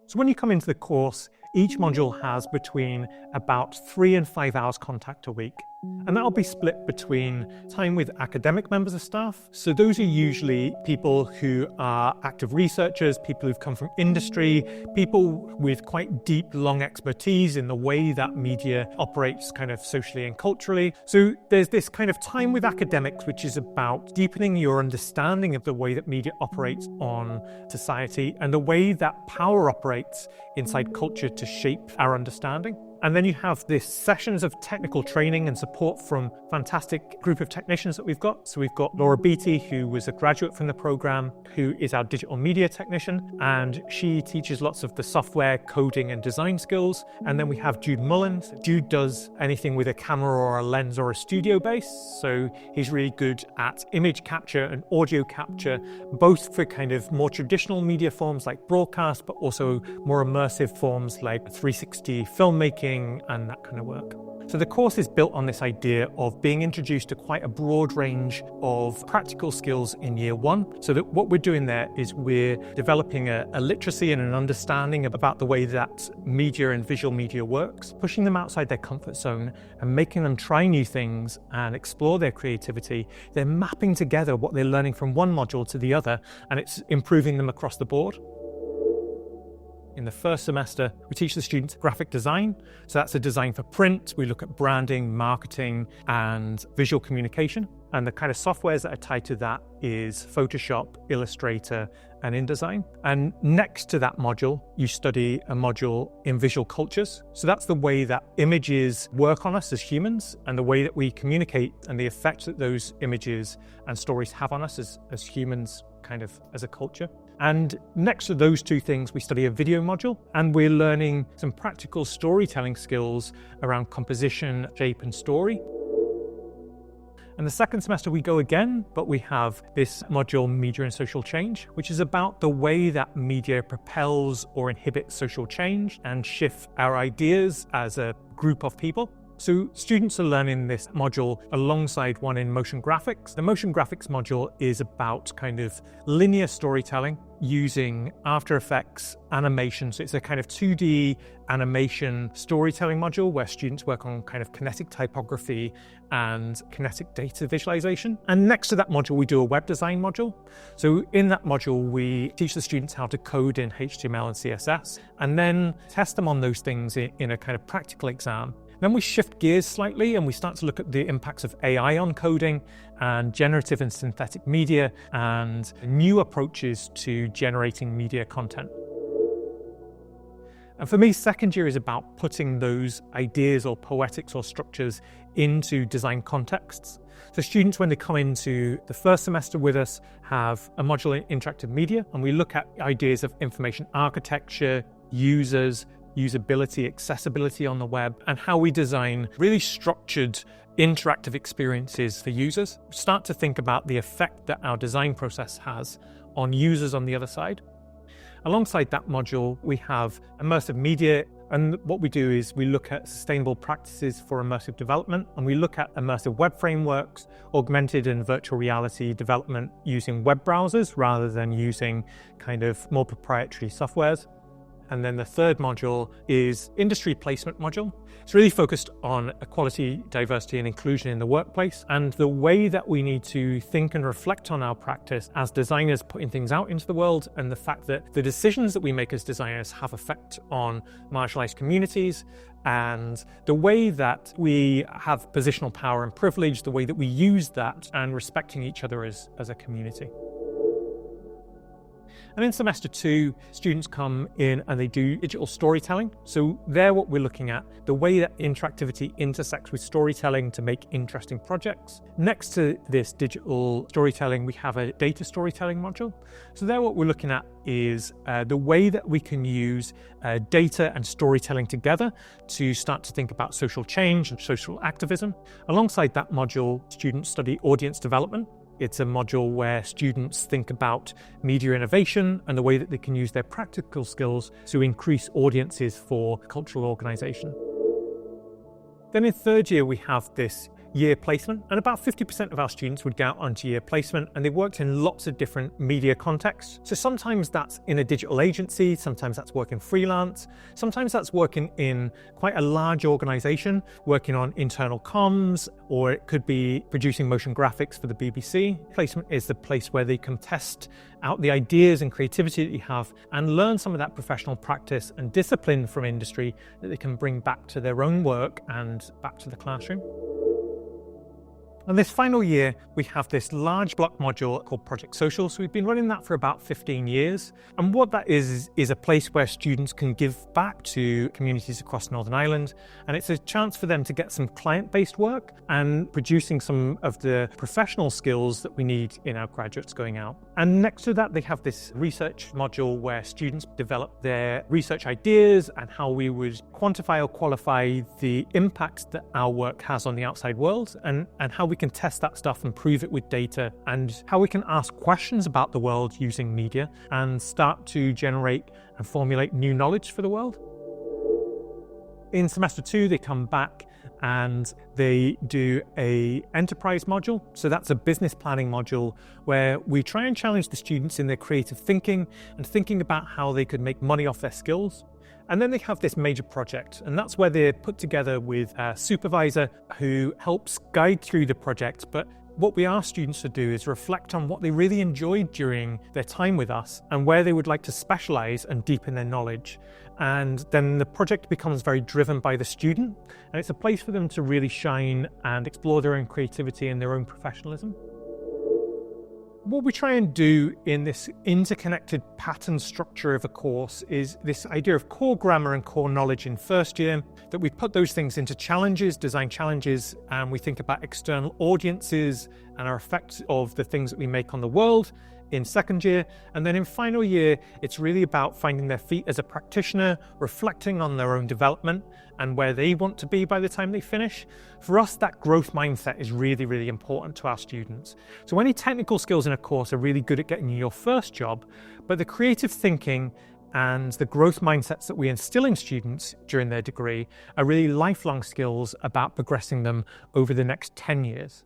So when you come into the course, each module has between about 3 and 5 hours contact a week. And that'll be split between time with academic members of staff. So those are usually people who are active researchers, people who've come from industry, people with quite deep, long expertise in the way that media operates kind of socially and culturally. So there's this kind of time with academics, which is about deepening your understanding of the way that media operates on society and the way that power operates inside culture to shape our understanding. And then you have this sessions of technical training and support from a fantastic group of technicians that we've got. So we've got Laura Beattie, who was a graduate from the program, who is our digital media technician, and she teaches lots of the software, coding and design skills. And then we have Jude Mullins. Jude does anything with a camera or a lens or a studio base. So he's really good at image capture and audio capture, both for kind of more traditional media forms like broadcast, but also more immersive forms like 360 filmmaking and that kind of work. So the course is built on this idea of being introduced to quite a broad range of practical skills in year one. So that what we're doing there is we're developing a literacy and an understanding about the way that media and visual media works, pushing them outside their comfort zone and making them try new things and explore their creativity. They're mapping together what they're learning from one module to the other, and it's improving them across the board. In the first semester, we teach the students graphic design. So that's a design for print. We look at branding, marketing, and visual communication. And the kind of softwares that are tied to that is Photoshop, Illustrator, and InDesign. And next to that module, you study a module in visual cultures. So that's the way that images work on us as humans and the way that we communicate and the effect that those images and stories have on us as humans, kind of as a culture. And next to those two things, we study a video module, and we're learning some practical storytelling skills around composition, shape, and story. And the second semester we go again, but we have this module, Media and Social Change, which is about the way that media propels or inhibits social change and shifts our ideas as a group of people. So students are learning this module alongside one in motion graphics. The motion graphics module is about kind of linear storytelling using After Effects animation. So it's a kind of 2D animation storytelling module where students work on kind of kinetic typography and kinetic data visualization. And next to that module, we do a web design module. So in that module, we teach the students how to code in HTML and CSS, and then test them on those things in a kind of practical exam. Then we shift gears slightly and we start to look at the impacts of AI on coding and generative and synthetic media and new approaches to generating media content. And for me, second year is about putting those ideas or poetics or structures into design contexts. So students, when they come into the first semester with us, have a module in interactive media, and we look at ideas of information architecture, users, usability, accessibility on the web, and how we design really structured interactive experiences for users. Start to think about the effect that our design process has on users on the other side. Alongside that module, we have immersive media, and what we do is we look at sustainable practices for immersive development, and we look at immersive web frameworks, augmented and virtual reality development using web browsers rather than using kind of more proprietary softwares. And then the third module is industry placement module. It's really focused on equality, diversity, and inclusion in the workplace and the way that we need to think and reflect on our practice as designers putting things out into the world, and the fact that the decisions that we make as designers have effect on marginalized communities, and the way that we have positional power and privilege, the way that we use that, and respecting each other as a community. And in semester 2, students come in and they do digital storytelling. So there what we're looking at, the way that interactivity intersects with storytelling to make interesting projects. Next to this digital storytelling, we have a data storytelling module. So there what we're looking at is the way that we can use data and storytelling together to start to think about social change and social activism. Alongside that module, students study audience development. It's a module where students think about media innovation and the way that they can use their practical skills to increase audiences for cultural organisation. Then in third year, we have this year placement, and about 50% of our students would go out onto year placement, and they worked in lots of different media contexts. So sometimes that's in a digital agency, sometimes that's working freelance, sometimes that's working in quite a large organization, working on internal comms, or it could be producing motion graphics for the BBC. Placement is the place where they can test out the ideas and creativity that you have and learn some of that professional practice and discipline from industry that they can bring back to their own work and back to the classroom. And this final year, we have this large block module called Project Social. So we've been running that for about 15 years. And what that is a place where students can give back to communities across Northern Ireland. And it's a chance for them to get some client-based work and producing some of the professional skills that we need in our graduates going out. And next to that, they have this research module where students develop their research ideas and how we would quantify or qualify the impact that our work has on the outside world and how we can test that stuff and prove it with data, and how we can ask questions about the world using media and start to generate and formulate new knowledge for the world. In semester 2, they come back and they do a enterprise module. So that's a business planning module where we try and challenge the students in their creative thinking and thinking about how they could make money off their skills. And then they have this major project, and that's where they're put together with a supervisor who helps guide through the project. But what we ask students to do is reflect on what they really enjoyed during their time with us and where they would like to specialize and deepen their knowledge. And then the project becomes very driven by the student, and it's a place for them to really shine and explore their own creativity and their own professionalism. What we try and do in this interconnected pattern structure of a course is this idea of core grammar and core knowledge in first year, that we put those things into challenges, design challenges, and we think about external audiences and our effect of the things that we make on the world in second year. And then in final year, it's really about finding their feet as a practitioner, reflecting on their own development and where they want to be by the time they finish. For us, that growth mindset is really, really important to our students. So any technical skills in a course are really good at getting you your first job, but the creative thinking and the growth mindsets that we instill in students during their degree are really lifelong skills about progressing them over the next 10 years.